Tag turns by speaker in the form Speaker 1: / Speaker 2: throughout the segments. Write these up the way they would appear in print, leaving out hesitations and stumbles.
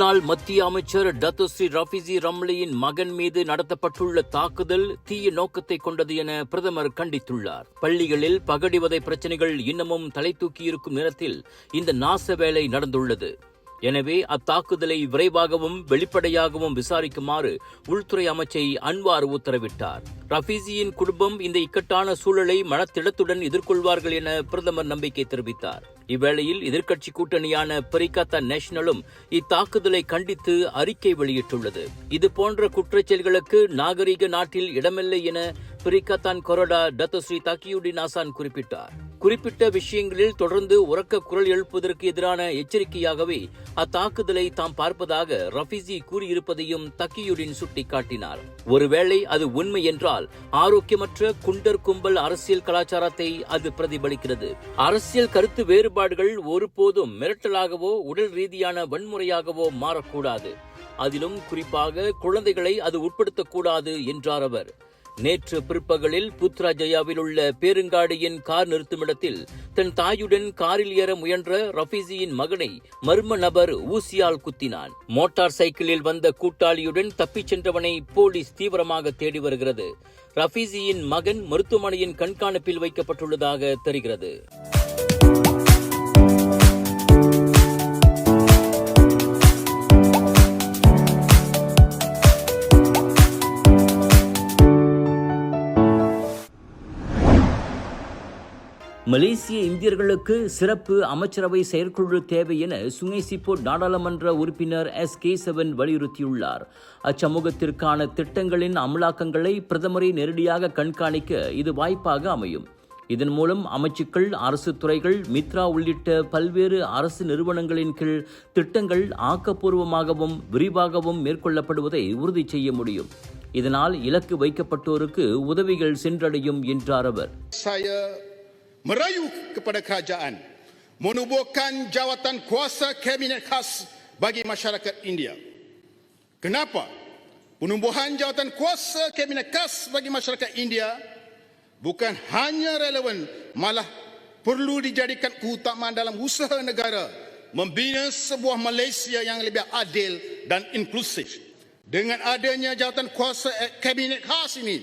Speaker 1: முன்னாள் மத்திய அமைச்சர் டத்துஸ்ரீ ரஃபீசி ரம்லியின் மகன் மீது நடத்தப்பட்டுள்ள தாக்குதல் தீய நோக்கத்தை கொண்டது என பிரதமர் கண்டித்துள்ளார். பள்ளிகளில் பகடிவதை பிரச்சனைகள் இன்னமும் தலை தூக்கியிருக்கும் நேரத்தில் இந்த நாச வேலை நடந்துள்ளது. எனவே அத்தாக்குதலை விரைவாகவும் வெளிப்படையாகவும் விசாரிக்குமாறு உள்துறை அமைச்சை அன்வார் உத்தரவிட்டார். ரஃபீசியின் குடும்பம் இந்த இக்கட்டான சூழலை மனத்திடத்துடன் எதிர்கொள்வார்கள் என பிரதமர் நம்பிக்கை தெரிவித்தார். இவ்வேளையில் எதிர்க்கட்சி கூட்டணியான பரிகாத்தா நேஷனலும் இத்தாக்குதலை கண்டித்து அறிக்கை வெளியிட்டுள்ளது. இதுபோன்ற குற்றச்செயல்களுக்கு நாகரிக நாட்டில் இடமில்லை என பரிகாத்தான் கொறடா டத்துஸ்ரீ தக்கியுடின் ஆசான் குறிப்பிட்டார். குறிப்பிட்ட விஷயங்களில் தொடர்ந்து உரக்க குரல் எழுப்புவதற்கு எதிரான எச்சரிக்கையாகவே அத்தாக்குதலை தாம் பார்ப்பதாக ரஃபீசி கூறியிருப்பதையும் தக்கியுடின் சுட்டிக்காட்டினார். ஒருவேளை அது உண்மை என்றால் ஆரோக்கியமற்ற குண்டர் கும்பல் அரசியல் கலாச்சாரத்தை அது பிரதிபலிக்கிறது. அரசியல் கருத்து வேறுபாடுகள் ஒருபோதும் மிரட்டலாகவோ உடல் ரீதியான வன்முறையாகவோ மாறக்கூடாது. அதிலும் குறிப்பாக குழந்தைகளை அது உட்படுத்தக்கூடாது என்றார் அவர். நேற்று பிற்பகலில் புத்ராஜயாவில் உள்ள பேருங்காடியின் கார் நிறுத்துமிடத்தில் தன் தாயுடன் காரில் ஏற முயன்ற ரஃபீசியின் மகனை மர்ம நபர் ஊசியால் குத்தினான். மோட்டார் சைக்கிளில் வந்த கூட்டாளியுடன் தப்பிச் சென்றவனை போலீஸ் தீவிரமாக தேடி வருகிறது. ரஃபீசியின் மகன் மருத்துவமனையின் கண்காணிப்பில் வைக்கப்பட்டுள்ளதாக தெரிகிறது. மலேசிய இந்தியர்களுக்கு சிறப்பு அமைச்சரவை செயற்குழு தேவை என சுங்கை சிப்போட் நாடாளுமன்ற உறுப்பினர் கேசவன் வலியுறுத்தியுள்ளார். அச்சமூகத்திற்கான திட்டங்களின் அமலாக்கங்களை பிரதமரை நேரடியாக கண்காணிக்க இது வாய்ப்பாக அமையும். இதன் மூலம் அமைச்சுக்கள், அரசு துறைகள், மித்ரா உள்ளிட்ட பல்வேறு அரசு நிறுவனங்களின் கீழ் திட்டங்கள் ஆக்கப்பூர்வமாகவும் விரிவாகவும் மேற்கொள்ளப்படுவதை உறுதி செய்ய முடியும். இதனால் இலக்கு வைக்கப்பட்டோருக்கு உதவிகள் சென்றடையும் என்றார் அவர்.
Speaker 2: Merayu kepada kerajaan menubuhkan jawatan kuasa kabinet khas bagi masyarakat India. Kenapa? Penubuhan jawatan kuasa kabinet khas bagi masyarakat India bukan hanya relevan, malah perlu dijadikan keutamaan dalam usaha negara membina sebuah Malaysia yang lebih adil dan inklusif. Dengan adanya jawatan kuasa kabinet khas ini,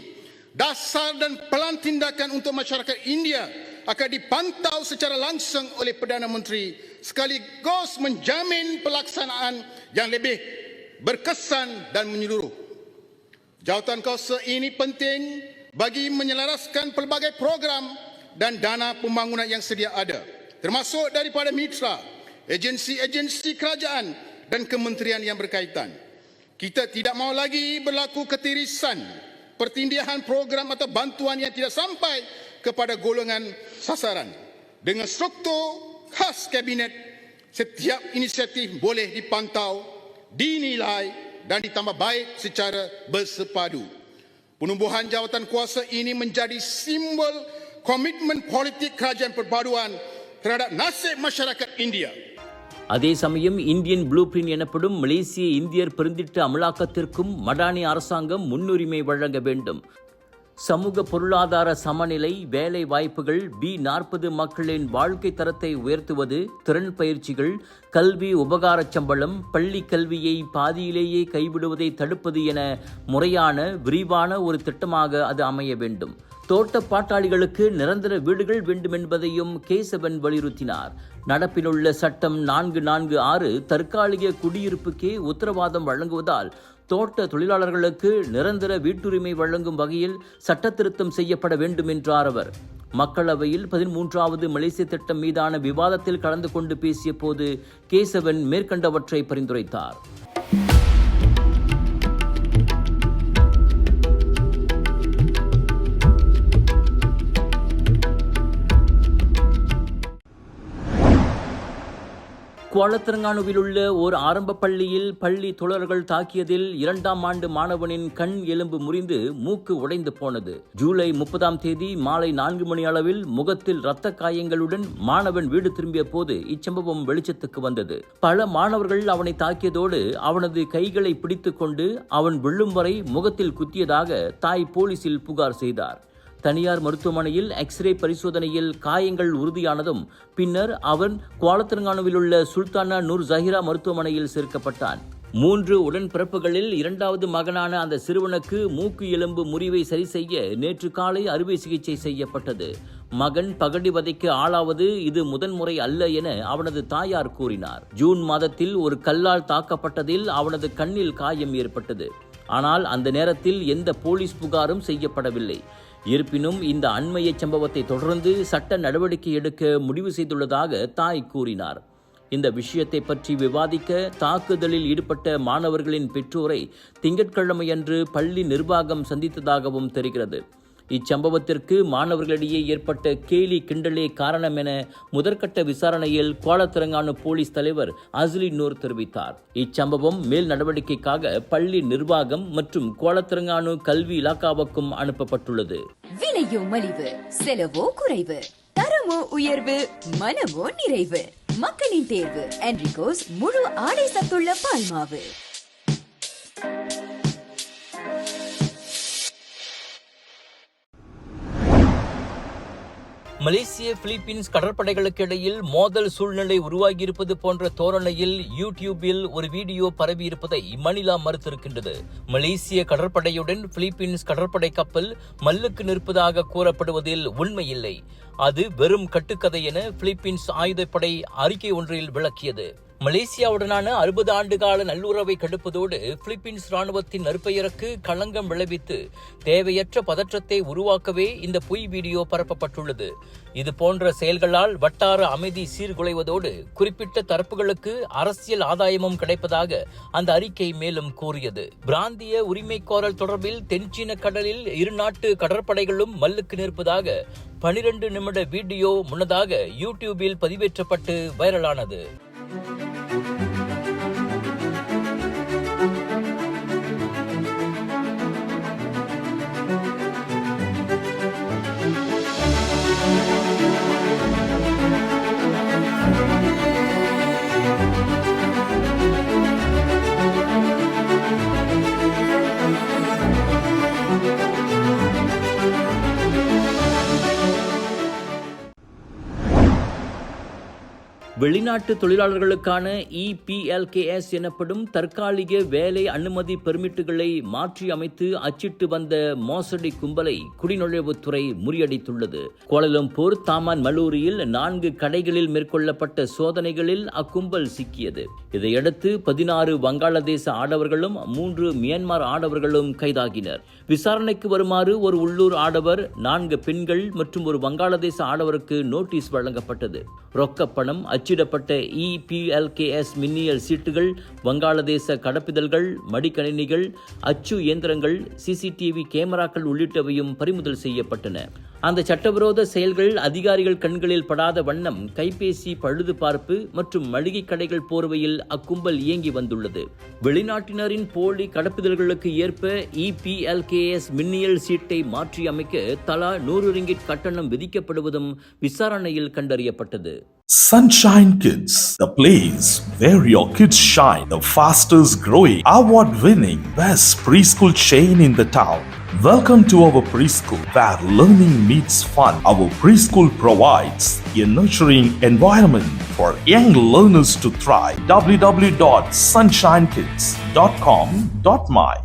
Speaker 2: dasar dan pelan tindakan untuk masyarakat India akan dipantau secara langsung oleh Perdana Menteri sekaligus menjamin pelaksanaan yang lebih berkesan dan menyeluruh. Jawatan kuasa ini penting bagi menyelaraskan pelbagai program dan dana pembangunan yang sedia ada, termasuk daripada mitra, agensi-agensi kerajaan dan kementerian yang berkaitan. Kita tidak mahu lagi berlaku ketirisan, pertindihan program atau bantuan yang tidak sampai kepada golongan sasaran. Dengan struktur khas kabinet, setiap inisiatif boleh dipantau, dinilai dan ditambah baik secara bersepadu. Penubuhan jawatan kuasa ini menjadi simbol komitmen politik kerajaan perpaduan terhadap nasib masyarakat India.
Speaker 1: அதே சமயம் Indian blue print எனப்படும் மலேசிய இந்தியர் பெருந்திட்ட அமலாக்கத்திற்கும் மடானி அரசாங்கம் முன்னுரிமை வழங்க வேண்டும். சமூக பொருளாதார சமநிலை, வேலை வாய்ப்புகள், B40 மக்களின் வாழ்க்கை தரத்தை உயர்த்துவது, திறன் பயிற்சிகள், கல்வி உபகாரச் சம்பளம், பள்ளி கல்வியை பாதியிலேயே கைவிடுவதை தடுப்பது என முறையான விரிவான ஒரு திட்டமாக அது அமைய வேண்டும். தோட்ட பாட்டாளிகளுக்கு நிரந்தர வீடுகள் வேண்டும் என்பதையும் கேசவன் வலியுறுத்தினார். நடப்பிலுள்ள சட்டம் 446 தற்காலிக குடியிருப்புக்கே உத்தரவாதம் வழங்குவதால் தோட்ட தொழிலாளர்களுக்கு நிரந்தர வீட்டுரிமை வழங்கும் வகையில் சட்ட திருத்தம் செய்யப்பட வேண்டும் என்றார் அவர். மக்களவையில் 13வது மலேசிய திட்டம் மீதான விவாதத்தில் கலந்து கொண்டு பேசிய போது கேசவன் மேற்கண்டவற்றை பரிந்துரைத்தார். குவாலத்திரங்கானுவில் உள்ள ஓர் ஆரம்ப பள்ளியில் பள்ளி தோழர்கள் தாக்கியதில் 2ஆம் ஆண்டு மாணவனின் கண் எலும்பு முறிந்து மூக்கு உடைந்து போனது. ஜூலை 30ஆம் தேதி மாலை 4 மணி அளவில் முகத்தில் இரத்த காயங்களுடன் மாணவன் வீடு திரும்பிய போது இச்சம்பவம் வெளிச்சத்துக்கு வந்தது. பல மாணவர்கள் அவனை தாக்கியதோடு அவனது கைகளை பிடித்துக் கொண்டு அவன் விழும் வரை முகத்தில் குத்தியதாக தாய் போலீசில் புகார் செய்தார். தனியார் மருத்துவமனையில் எக்ஸ்ரே பரிசோதனையில் காயங்கள் உறுதியானதும் பின்னர் அவன் குவாலத்திரங்கானுவில் உள்ள சுல்தானா நூர் ஜஹீரா மருத்துவமனையில் சேர்க்கப்பட்டான். 3 உடன்பிறப்புகளில் 2வது மகனான அந்த சிறுவனுக்கு மூக்கு எலும்பு முறிவை சரி செய்ய நேற்று காலை அறுவை சிகிச்சை செய்யப்பட்டது. மகன் பகடிவதைக்கு ஆளாவது இது முதன்முறை அல்ல என அவனது தாயார் கூறினார். ஜூன் மாதத்தில் ஒரு கல்லால் தாக்கப்பட்டதில் அவனது கண்ணில் காயம் ஏற்பட்டது. ஆனால் அந்த நேரத்தில் எந்த போலீஸ் புகாரும் செய்யப்படவில்லை. இருப்பினும் இந்த அண்மைய சம்பவத்தை தொடர்ந்து சட்ட நடவடிக்கை எடுக்க முடிவு செய்துள்ளதாக தாய் கூறினார். இந்த விஷயத்தை பற்றி விவாதிக்க தாக்குதலில் ஈடுபட்ட மாணவர்களின் பெற்றோரை திங்கட்கிழமையன்று பள்ளி நிர்வாகம் சந்தித்ததாகவும் தெரிகிறது. இச்சம்பவத்திற்கு மாணவர்களிடையே ஏற்பட்ட கேலி கிண்டலே காரணம் என முதற்கட்ட விசாரணையில் குவாலத்திரங்கானு போலீஸ் தலைவர் அஸ்லி நூர் தெரிவித்தார். இச்சம்பவம் மேல் நடவடிக்கைக்காக பள்ளி நிர்வாகம் மற்றும் குவாலத்திரங்கானு கல்வி இலாக்காவுக்கும் அனுப்பப்பட்டுள்ளது.
Speaker 3: விலையோ மலிவு, செலவோ குறைவு, தரமோ உயர்வு, மனமோ நிறைவு. மக்களின் தேர்வு என்ரிகோஸ் முழு ஆடை சத்துள்ள பால்மாவு.
Speaker 1: மலேசிய பிலிப்பீன்ஸ் கடற்படைகளுக்கு இடையில் மோதல் சூழ்நிலை உருவாகியிருப்பது போன்ற தோரணையில் யூடியூபில் ஒரு வீடியோ பரவி இருப்பதை மணிலா மறுத்திருக்கின்றது. மலேசிய கடற்படையுடன் பிலிப்பீன்ஸ் கடற்படை கப்பல் மல்லுக்கு நிற்பதாக கூறப்படுவதில் உண்மையில்லை. அது வெறும் கட்டுக்கதை என பிலிப்பீன்ஸ் ஆயுதப்படை அறிக்கை ஒன்றில் விளக்கியது. மலேசியாவுடனான 60 ஆண்டு கால நல்லுறவை கெடுப்பதோடு பிலிப்பீன்ஸ் ராணுவத்தின் நற்பெயருக்கு களங்கம் விளைவித்து தேவையற்ற பதற்றத்தை உருவாக்கவே இந்த பொய் வீடியோ பரப்பப்பட்டுள்ளது. இது போன்ற செயல்களால் வட்டார அமைதி சீர்குலைவதோடு குறிப்பிட்ட தரப்புகளுக்கு அரசியல் ஆதாயமும் கிடைப்பதாக அந்த அறிக்கை மேலும் கூறியது. பிராந்திய உரிமை கோரல் தொடர்பில் தென்சீன கடலில் இரு நாட்டு கடற்படைகளும் மல்லுக்கு நிற்பதாக 12 நிமிட வீடியோ முன்னதாக யூடியூபில் பதிவேற்றப்பட்டு வைரலானது. வெளிநாட்டு தொழிலாளர்களுக்கான EPLKS எனப்படும் தற்காலிக வேலை அனுமதி பெர்மிட்டுகளை மாற்றி அமைத்து அச்சிட்டு வந்த மோசடி கும்பலை குடிநுழைவுத்துறை முறியடித்துள்ளது. கோலாலம்பூர் தாமான் மலூரியில் 4 கடைகளில் மேற்கொள்ளப்பட்ட சோதனைகளில் அக்கும்பல் சிக்கியது. இதையடுத்து 16 வங்காளதேச ஆடவர்களும் 3 மியான்மர் ஆடவர்களும் கைதாகினர். விசாரணைக்கு வருமாறு ஒரு உள்ளூர் ஆடவர், 4 பெண்கள் மற்றும் ஒரு வங்காளதேச ஆடவருக்கு நோட்டீஸ் வழங்கப்பட்டது. ரொக்கப்பணம், அச்சிடப்பட்ட EPLKS மின்னியல் சீட்டுகள், வங்காளதேச கடப்பிதழ்கள், மடிக்கணினிகள், அச்சு இயந்திரங்கள், CCTV கேமராக்கள் உள்ளிட்டவையும் பறிமுதல் செய்யப்பட்டன. அந்த சட்டவிரோத செயல்கள் அதிகாரிகள் கண்களில் படாத வண்ணம் கைபேசி பழுது பார்ப்பு மற்றும் மளிகை கடைகள் போர்வையில் அக்கும்பல் இயங்கி வந்துள்ளது. வெளிநாட்டினரின் போலி கடப்பிதழ்களுக்கு ஏற்ப EPLKS மின்னியல் சீட்டை மாற்றி அமைக்க தலா 100 ரிங்கிட் கட்டணம் விதிக்கப்படுவதும் விசாரணையில் கண்டறியப்பட்டது.
Speaker 4: Sunshine Kids, the place where your kids shine, the fastest growing, award-winning, best preschool chain in the town. Welcome to our preschool, where learning meets fun. Our preschool provides a nurturing environment for young learners to thrive. www.sunshinekids.com.my.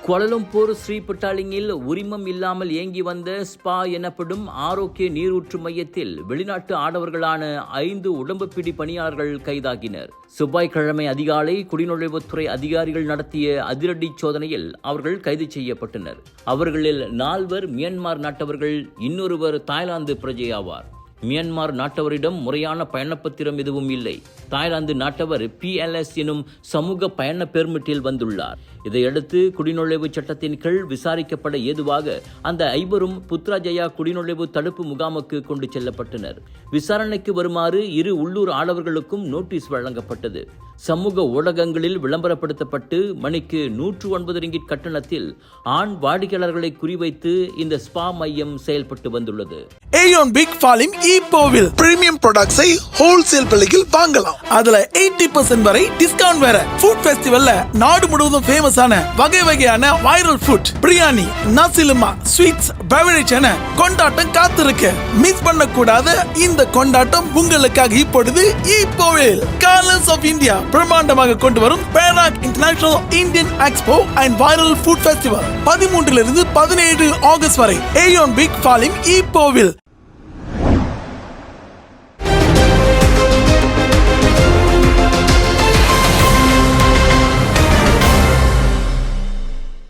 Speaker 1: Kuala Lumpur ஸ்ரீ பட்டாலிங்கில் உரிமம் இல்லாமல் இயங்கி வந்த spa எனப்படும் ஆரோக்கிய நீரூற்று மையத்தில் வெளிநாட்டு ஆடவர்களான 5 உடம்புப்பிடி பணியாளர்கள் கைதாகினர். செவ்வாய்க்கிழமை அதிகாலை குடிநுழைவுத்துறை அதிகாரிகள் நடத்திய அதிரடி சோதனையில் அவர்கள் கைது செய்யப்பட்டனர். அவர்களில் 4 மியான்மர் நாட்டவர்கள், இன்னொருவர் தாய்லாந்து பிரஜை ஆவார். மியான்மர் நாட்டவரிடம் முறையான பயணப்பத்திரம் எதுவும் இல்லை. தாய்லாந்து நாட்டவர் PLS எனும் சமூக பயண பெர்மிட்டில் வந்துள்ளார். இதையடுத்து குடிநுழைவு சட்டத்தின் கீழ் விசாரிக்கப்பட ஏதுவாக அந்த 5 புத்ராஜயா குடிநுழைவு தடுப்பு முகாமுக்கு கொண்டு செல்லப்பட்டனர். விசாரணைக்கு வருமாறு 2 உள்ளூர் ஆடவர்களுக்கும் நோட்டீஸ் வழங்கப்பட்டது. சமூக ஊடகங்களில் விளம்பரப்படுத்தப்பட்டு மணிக்கு 109 ரிங்கிட் கட்டணத்தில் ஆண் வாடிக்கையாளர்களை குறிவைத்து இந்த ஸ்பா மையம் செயல்பட்டு வந்துள்ளது.
Speaker 5: ஏயோன் பிக் ஃபாலிம் ஈப்போவில் பிரீமியம் ப்ராடக்ட்ஸை ஹோல்சேல் விலையில் வாங்கலாம். அதுல 80% வரை டிஸ்கவுண்ட் வேற. ஃபுட் ஃபெஸ்டிவல்ல நாடு முழுவதும் ஃபேமஸான வகை வகையான வைரல் ஃபுட், பிரியாணி, நசிலுமா, ஸ்வீட்ஸ், பெவரேஜ் என கொண்டாட்டம் காத்திருக்கு. மிஸ் பண்ணக்கூடாத இந்த கொண்டாட்டம் உங்களுக்காக இப்பொழுது ஈப்போவில் கலர்ஸ் ஆஃப் இந்தியா பிரம்மாண்டமாக கொண்டு வரும் Perak international Indian expo and viral food festival 13 இருந்து 17 ஆகஸ்ட் வரை ஏயோன் பிக் ஃபாலிம் ஈப்போவில்.